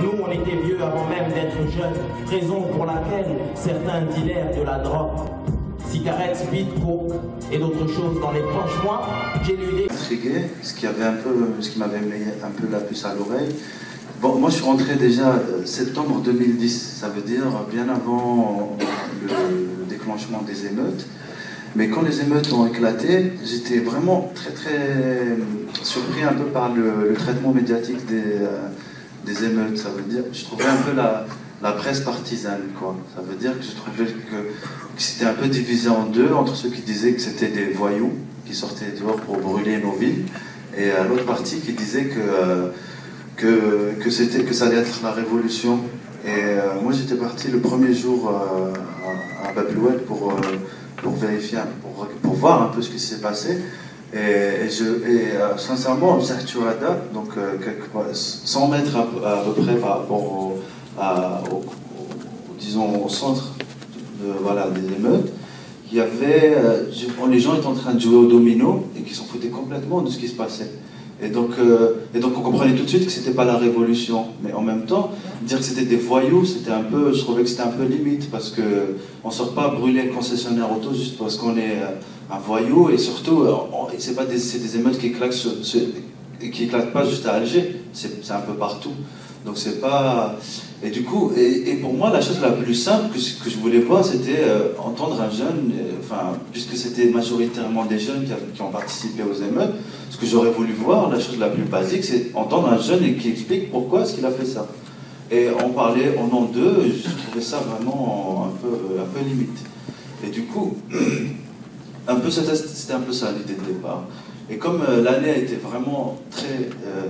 Nous, on était vieux avant même d'être jeunes, raison pour laquelle certains dealèrent de la drogue. Cigarettes, speed, coke et d'autres choses dans les poches. Moi, j'ai lu des... Intrigué, ce qui m'avait mis un peu la puce à l'oreille. Bon, moi je suis rentré déjà septembre 2010, ça veut dire bien avant le déclenchement des émeutes. Mais quand les émeutes ont éclaté, j'étais vraiment très surpris un peu par le traitement médiatique des émeutes. Ça veut dire, je trouvais un peu la presse partisane, quoi. Ça veut dire que je trouvais que c'était un peu divisé en deux, entre ceux qui disaient que c'était des voyous qui sortaient dehors pour brûler nos villes, et l'autre partie qui disait que ça allait être la révolution. Et moi j'étais parti le premier jour à Babloued pour vérifier, pour voir un peu ce qui s'est passé. Et sincèrement, Zahturada, donc 100 mètres à peu près par rapport disons, au centre des émeutes, il y avait, les gens étaient en train de jouer au domino et qui s'en foutaient complètement de ce qui se passait. Et donc on comprenait tout de suite que c'était pas la révolution. Mais en même temps, dire que c'était des voyous, c'était un peu, je trouvais que c'était un peu limite, parce que on sort pas brûler le concessionnaire auto juste parce qu'on est un voyou, et surtout, c'est des émeutes qui éclatent pas juste à Alger, c'est un peu partout. Donc c'est pas... Et du coup, et pour moi, la chose la plus simple que je voulais voir, c'était entendre un jeune, puisque c'était majoritairement des jeunes qui ont participé aux émeutes, ce que j'aurais voulu voir, la chose la plus basique, c'est entendre un jeune et qui explique pourquoi est-ce qu'il a fait ça. Et on parlait au nom d'eux, je trouvais ça vraiment un peu limite. Et du coup, c'était un peu ça l'idée de départ. Et comme l'année a été vraiment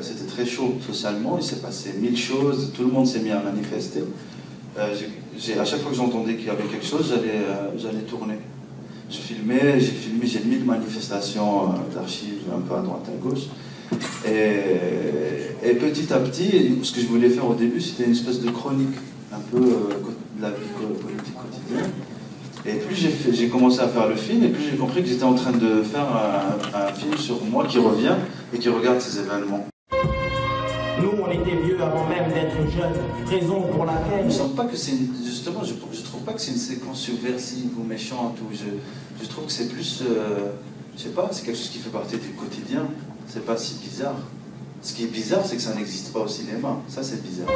c'était très chaud socialement, il s'est passé 1000 choses, tout le monde s'est mis à manifester. À chaque fois que j'entendais qu'il y avait quelque chose, j'allais tourner. J'ai filmé 1000 manifestations d'archives un peu à droite à gauche. Et petit à petit, ce que je voulais faire au début, c'était une espèce de chronique, un peu de la vie politique quotidienne. Et plus j'ai commencé à faire le film, et plus j'ai compris que j'étais en train de faire un film sur moi qui revient et qui regarde ces événements. Nous, on était vieux avant même d'être jeunes, raison pour laquelle... Je ne sens pas que c'est justement, je trouve pas que c'est une séquence subversive ou méchante, ou je trouve que c'est plus, je sais pas, c'est quelque chose qui fait partie du quotidien, c'est pas si bizarre. Ce qui est bizarre, c'est que ça n'existe pas au cinéma, ça c'est bizarre.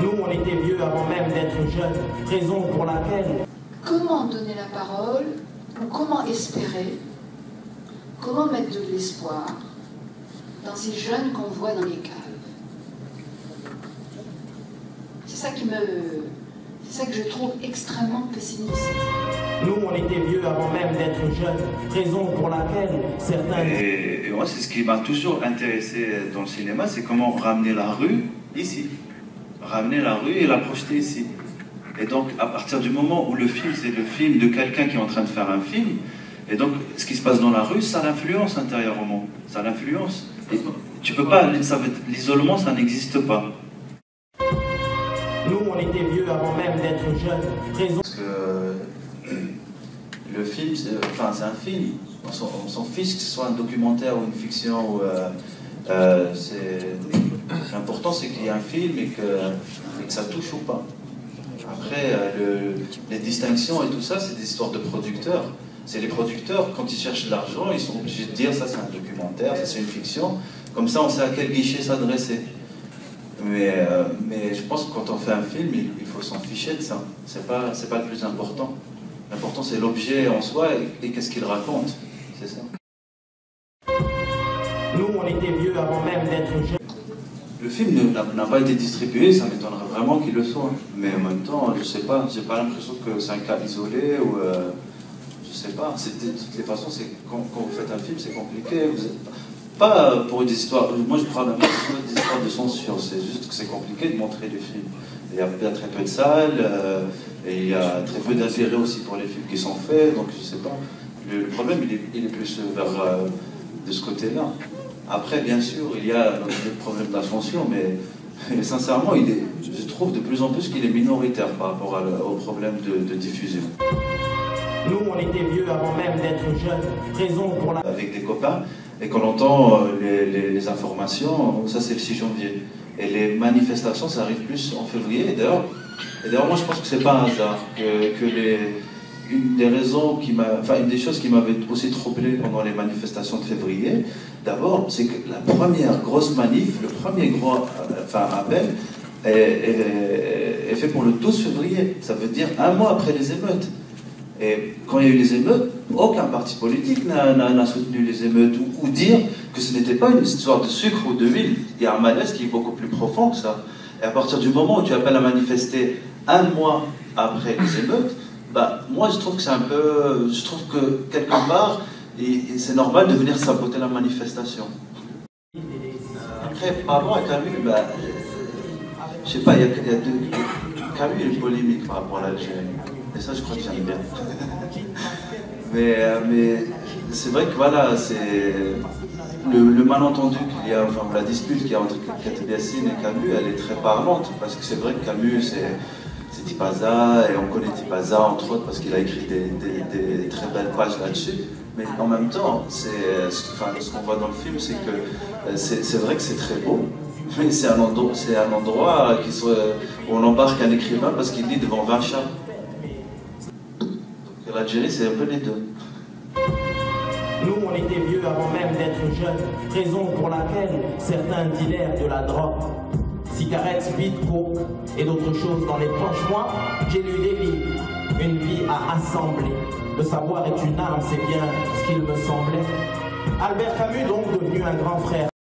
Nous, on était vieux avant même d'être jeunes, raison pour laquelle... Comment donner la parole, ou comment espérer, comment mettre de l'espoir dans ces jeunes qu'on voit dans les caves? C'est ça que je trouve extrêmement pessimiste. Nous, on était vieux avant même d'être jeunes, raison pour laquelle certains... Et moi, c'est ce qui m'a toujours intéressé dans le cinéma, c'est comment ramener la rue ici. Ramener la rue et la projeter ici. Et donc, à partir du moment où le film, c'est le film de quelqu'un qui est en train de faire un film, et donc, ce qui se passe dans la rue, ça l'influence intérieurement. Ça l'influence. Tu peux pas... L'isolement, ça n'existe pas. Nous, on était vieux avant même d'être jeunes, raison... Parce que le film, c'est un film. On s'en fiche que ce soit un documentaire ou une fiction. L'important, c'est qu'il y ait un film et que ça touche ou pas. Après, les distinctions et tout ça, c'est des histoires de producteurs. C'est les producteurs, quand ils cherchent de l'argent, ils sont obligés de dire ça c'est un documentaire, ça c'est une fiction. Comme ça, on sait à quel guichet s'adresser. Mais je pense que quand on fait un film, il faut s'en ficher de ça. C'est pas le plus important. L'important, c'est l'objet en soi et qu'est-ce qu'il raconte. C'est ça. Nous, on était vieux avant même d'être jeunes. Le film n'a pas été distribué, ça m'étonnerait vraiment qu'il le soit. Mais en même temps, je sais pas, j'ai pas l'impression que c'est un cas isolé ou... je sais pas, de toutes les façons, quand vous faites un film, c'est compliqué. Pas pour des histoires... Moi, je parle même pas des histoires de censure, c'est juste que c'est compliqué de montrer des films. Il y a très peu de salles, et il y a très peu d'intérêt aussi pour les films qui sont faits, donc je sais pas. Le problème, il est plus vers de ce côté-là. Après, bien sûr, il y a le problème de la censure, mais sincèrement, je trouve de plus en plus qu'il est minoritaire par rapport au problème de diffusion. Nous, on était vieux avant même d'être jeunes, raison pour la... Avec des copains, et qu'on entend les informations, ça c'est le 6 janvier. Et les manifestations, ça arrive plus en février. Et d'ailleurs, moi je pense que c'est pas un hasard une des raisons une des choses qui m'avait aussi troublé pendant les manifestations de février, d'abord, c'est que la première grosse manif, le premier gros appel, est fait pour le 12 février. Ça veut dire un mois après les émeutes. Et quand il y a eu les émeutes, aucun parti politique n'a soutenu les émeutes ou dire que ce n'était pas une histoire de sucre ou de huile. Il y a un malaise qui est beaucoup plus profond que ça. Et à partir du moment où tu appelles à manifester un mois après les émeutes, moi je trouve que c'est un peu... Je trouve que quelque part, c'est normal de venir saboter la manifestation. Après, par rapport à Camus, je sais pas, il y a Camus est polémique par rapport à l'Algérie. Et ça, je crois que j'aime bien. mais c'est vrai que voilà, c'est le malentendu qu'il y a, enfin la dispute qu'il y a entre Kateb Yassine et Camus, elle est très parlante, parce que c'est vrai que Camus, c'est Tipaza, et on connaît Tipaza entre autres parce qu'il a écrit des très belles pages là-dessus. Mais en même temps, ce qu'on voit dans le film, c'est que c'est vrai que c'est très beau, mais c'est un endroit où on embarque un écrivain parce qu'il lit devant 20 chats. Donc l'Algérie, c'est un peu les deux. Nous, on était vieux avant même d'être jeunes, raison pour laquelle certains dealers de la drogue, cigarettes, speed, coke et d'autres choses dans les poches. Moi, j'ai lu des livres, une vie à assembler. Le savoir est une arme, c'est bien ce qu'il me semblait. Albert Camus, donc devenu un grand frère.